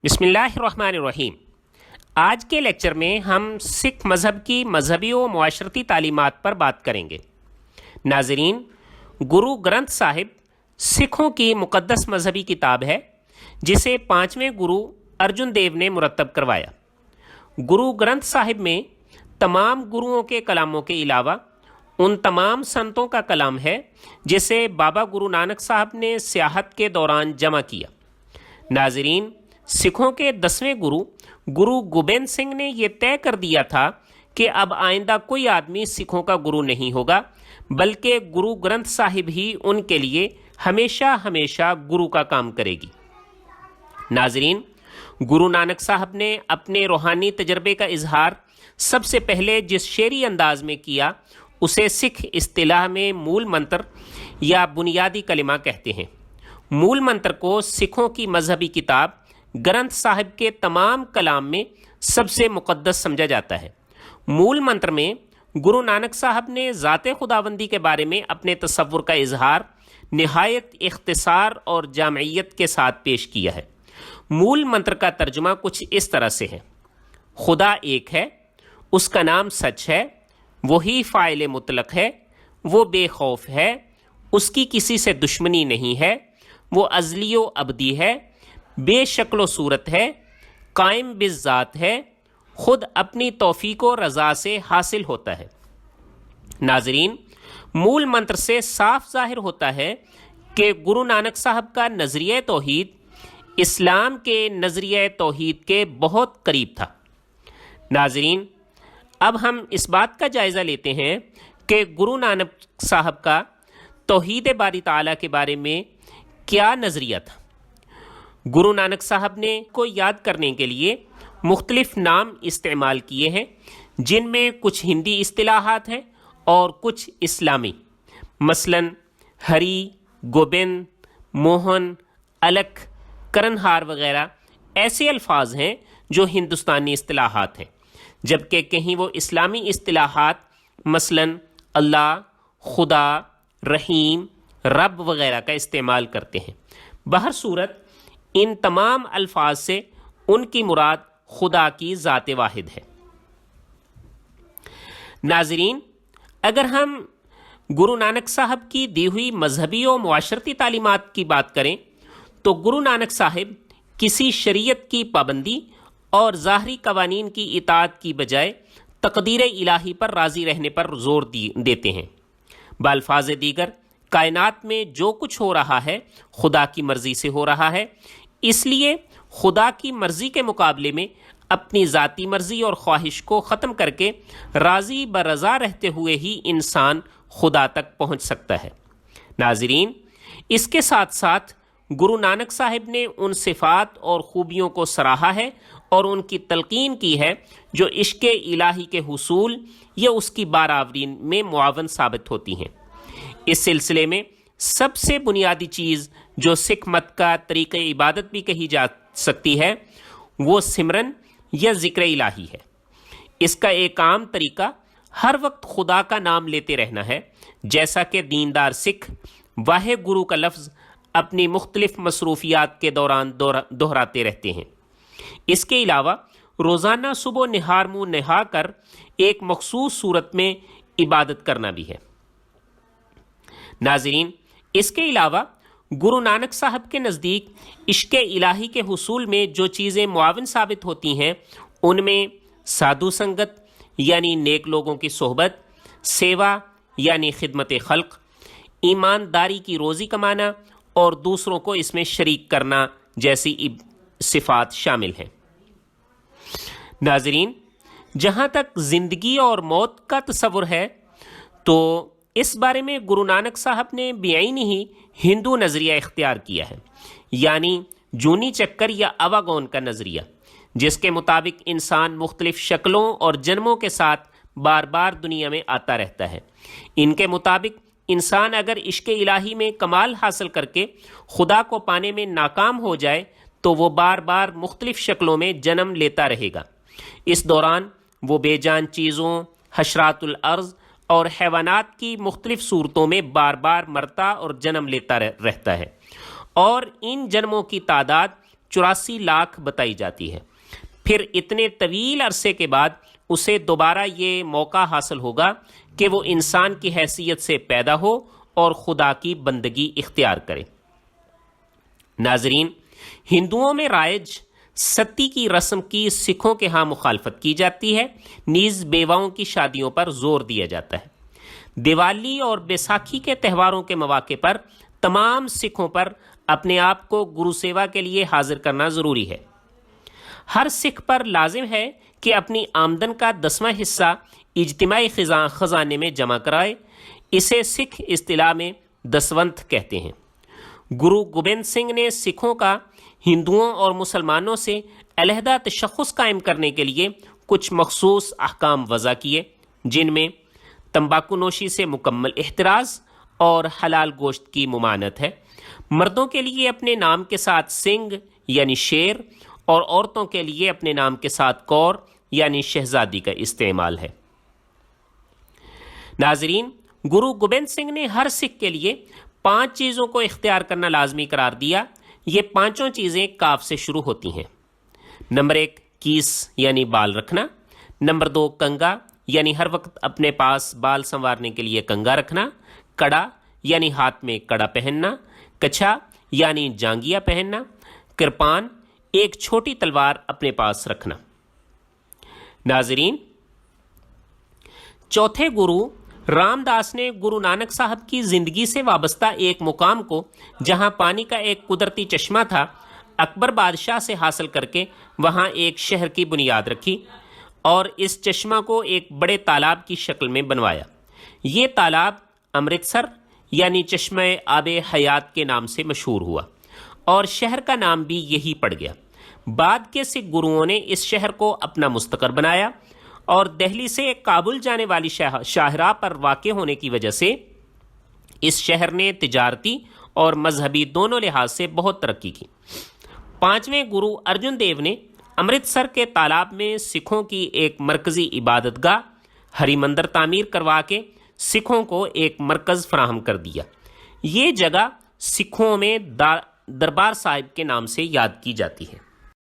بسم اللہ الرحمن الرحیم۔ آج کے لیکچر میں ہم سکھ مذہب کی مذہبی و معاشرتی تعلیمات پر بات کریں گے۔ ناظرین، گرو گرنتھ صاحب سکھوں کی مقدس مذہبی کتاب ہے جسے 5ویں گرو ارجن دیو نے مرتب کروایا۔ گرو گرنتھ صاحب میں تمام گروؤں کے کلاموں کے علاوہ ان تمام سنتوں کا کلام ہے جسے بابا گرو نانک صاحب نے سیاحت کے دوران جمع کیا۔ ناظرین، سکھوں کے 10ویں گرو گرو گوبند سنگھ نے یہ طے کر دیا تھا کہ اب آئندہ کوئی آدمی سکھوں کا گرو نہیں ہوگا، بلکہ گرو گرنتھ صاحب ہی ان کے لیے ہمیشہ ہمیشہ گرو کا کام کرے گی۔ ناظرین، گرو نانک صاحب نے اپنے روحانی تجربے کا اظہار سب سے پہلے جس شعری انداز میں کیا اسے سکھ اصطلاح میں مول منتر یا بنیادی کلمہ کہتے ہیں۔ مول منتر کو سکھوں کی مذہبی کتاب گرنتھ صاحب کے تمام کلام میں سب سے مقدس سمجھا جاتا ہے۔ مول منتر میں گرو نانک صاحب نے ذات خداوندی کے بارے میں اپنے تصور کا اظہار نہایت اختصار اور جامعیت کے ساتھ پیش کیا ہے۔ مول منتر کا ترجمہ کچھ اس طرح سے ہے: خدا ایک ہے، اس کا نام سچ ہے، وہی فاعل مطلق ہے، وہ بے خوف ہے، اس کی کسی سے دشمنی نہیں ہے، وہ ازلی و ابدی ہے، بے شکل و صورت ہے، قائم بالذات ہے، خود اپنی توفیق و رضا سے حاصل ہوتا ہے۔ ناظرین، مول منتر سے صاف ظاہر ہوتا ہے کہ گرو نانک صاحب کا نظریہ توحید اسلام کے نظریہ توحید کے بہت قریب تھا۔ ناظرین، اب ہم اس بات کا جائزہ لیتے ہیں کہ گرو نانک صاحب کا توحید باری تعالیٰ کے بارے میں کیا نظریہ تھا۔ گرو نانک صاحب نے کو یاد کرنے کے لیے مختلف نام استعمال کیے ہیں، جن میں کچھ ہندی اصطلاحات ہیں اور کچھ اسلامی، مثلاً ہری، گوبند، موہن، الکھ، کرنہار وغیرہ ایسے الفاظ ہیں جو ہندوستانی اصطلاحات ہیں، جبکہ کہیں وہ اسلامی اصطلاحات مثلاً اللہ، خدا، رحیم، رب وغیرہ کا استعمال کرتے ہیں۔ بہر صورت ان تمام الفاظ سے ان کی مراد خدا کی ذات واحد ہے۔ ناظرین، اگر ہم گرو نانک صاحب کی دی ہوئی مذہبی و معاشرتی تعلیمات کی بات کریں تو گرو نانک صاحب کسی شریعت کی پابندی اور ظاہری قوانین کی اطاعت کی بجائے تقدیر الہی پر راضی رہنے پر زور دیتے ہیں۔ بالفاظ دیگر، کائنات میں جو کچھ ہو رہا ہے خدا کی مرضی سے ہو رہا ہے، اس لیے خدا کی مرضی کے مقابلے میں اپنی ذاتی مرضی اور خواہش کو ختم کر کے راضی برضا رہتے ہوئے ہی انسان خدا تک پہنچ سکتا ہے۔ ناظرین، اس کے ساتھ ساتھ گرو نانک صاحب نے ان صفات اور خوبیوں کو سراہا ہے اور ان کی تلقین کی ہے جو عشق الہی کے حصول یا اس کی بارآوری میں معاون ثابت ہوتی ہیں۔ اس سلسلے میں سب سے بنیادی چیز جو سکھ مت کا طریقہ عبادت بھی کہی جا سکتی ہے وہ سمرن یا ذکر الہی ہے۔ اس کا ایک عام طریقہ ہر وقت خدا کا نام لیتے رہنا ہے، جیسا کہ دیندار سکھ واہ گرو کا لفظ اپنی مختلف مصروفیات کے دوران دہراتے رہتے ہیں۔ اس کے علاوہ روزانہ صبح نہار منہ نہا کر ایک مخصوص صورت میں عبادت کرنا بھی ہے۔ ناظرین، اس کے علاوہ گرو نانک صاحب کے نزدیک عشق الہی کے حصول میں جو چیزیں معاون ثابت ہوتی ہیں ان میں سادھو سنگت یعنی نیک لوگوں کی صحبت، سیوا یعنی خدمت خلق، ایمانداری کی روزی کمانا اور دوسروں کو اس میں شریک کرنا جیسی صفات شامل ہیں۔ ناظرین، جہاں تک زندگی اور موت کا تصور ہے تو اس بارے میں گرو نانک صاحب نے بعینی ہی ہندو نظریہ اختیار کیا ہے، یعنی جونی چکر یا اواگون کا نظریہ، جس کے مطابق انسان مختلف شکلوں اور جنموں کے ساتھ بار بار دنیا میں آتا رہتا ہے۔ ان کے مطابق انسان اگر عشق الہی میں کمال حاصل کر کے خدا کو پانے میں ناکام ہو جائے تو وہ بار بار مختلف شکلوں میں جنم لیتا رہے گا۔ اس دوران وہ بے جان چیزوں، حشرات الارض اور حیوانات کی مختلف صورتوں میں بار بار مرتا اور جنم لیتا رہتا ہے، اور ان جنموں کی تعداد 84 لاکھ بتائی جاتی ہے۔ پھر اتنے طویل عرصے کے بعد اسے دوبارہ یہ موقع حاصل ہوگا کہ وہ انسان کی حیثیت سے پیدا ہو اور خدا کی بندگی اختیار کرے۔ ناظرین، ہندوؤں میں رائج ستی کی رسم کی سکھوں کے ہاں مخالفت کی جاتی ہے، نیز بیواؤں کی شادیوں پر زور دیا جاتا ہے۔ دیوالی اور بیساکھی کے تہواروں کے مواقع پر تمام سکھوں پر اپنے آپ کو گرو سیوا کے لیے حاضر کرنا ضروری ہے۔ ہر سکھ پر لازم ہے کہ اپنی آمدن کا 10واں حصہ اجتماعی خزانے میں جمع کرائے۔ اسے سکھ اصطلاح میں دسونت کہتے ہیں۔ گرو گوبند سنگھ نے سکھوں کا ہندوؤں اور مسلمانوں سے علیحدہ تشخص قائم کرنے کے لیے کچھ مخصوص احکام وضع کیے، جن میں تمباکو نوشی سے مکمل احتراز اور حلال گوشت کی ممانعت ہے۔ مردوں کے لیے اپنے نام کے ساتھ سنگھ یعنی شیر اور عورتوں کے لیے اپنے نام کے ساتھ کور یعنی شہزادی کا استعمال ہے۔ ناظرین، گرو گوبند سنگھ نے ہر سکھ کے لیے 5 چیزوں کو اختیار کرنا لازمی قرار دیا۔ یہ 5 چیزیں کاف سے شروع ہوتی ہیں۔ نمبر 1 کیس یعنی بال رکھنا۔ نمبر 2 کنگا یعنی ہر وقت اپنے پاس بال سنوارنے کے لیے کنگا رکھنا۔ کڑا یعنی ہاتھ میں کڑا پہننا۔ کچھا یعنی جانگیا پہننا۔ کرپان ایک چھوٹی تلوار اپنے پاس رکھنا۔ ناظرین، چوتھے گرو رام داس نے گرو نانک صاحب کی زندگی سے وابستہ ایک مقام کو، جہاں پانی کا ایک قدرتی چشمہ تھا، اکبر بادشاہ سے حاصل کر کے وہاں ایک شہر کی بنیاد رکھی اور اس چشمہ کو ایک بڑے تالاب کی شکل میں بنوایا۔ یہ تالاب امرتسر یعنی چشمہ آب حیات کے نام سے مشہور ہوا اور شہر کا نام بھی یہی پڑ گیا۔ بعد کے سکھ گروؤں نے اس شہر کو اپنا مستقر بنایا اور دہلی سے کابل جانے والی شاہراہ پر واقع ہونے کی وجہ سے اس شہر نے تجارتی اور مذہبی دونوں لحاظ سے بہت ترقی کی۔ 5ویں گرو ارجن دیو نے امرتسر کے تالاب میں سکھوں کی ایک مرکزی عبادت گاہ ہری مندر تعمیر کروا کے سکھوں کو ایک مرکز فراہم کر دیا۔ یہ جگہ سکھوں میں دربار صاحب کے نام سے یاد کی جاتی ہے۔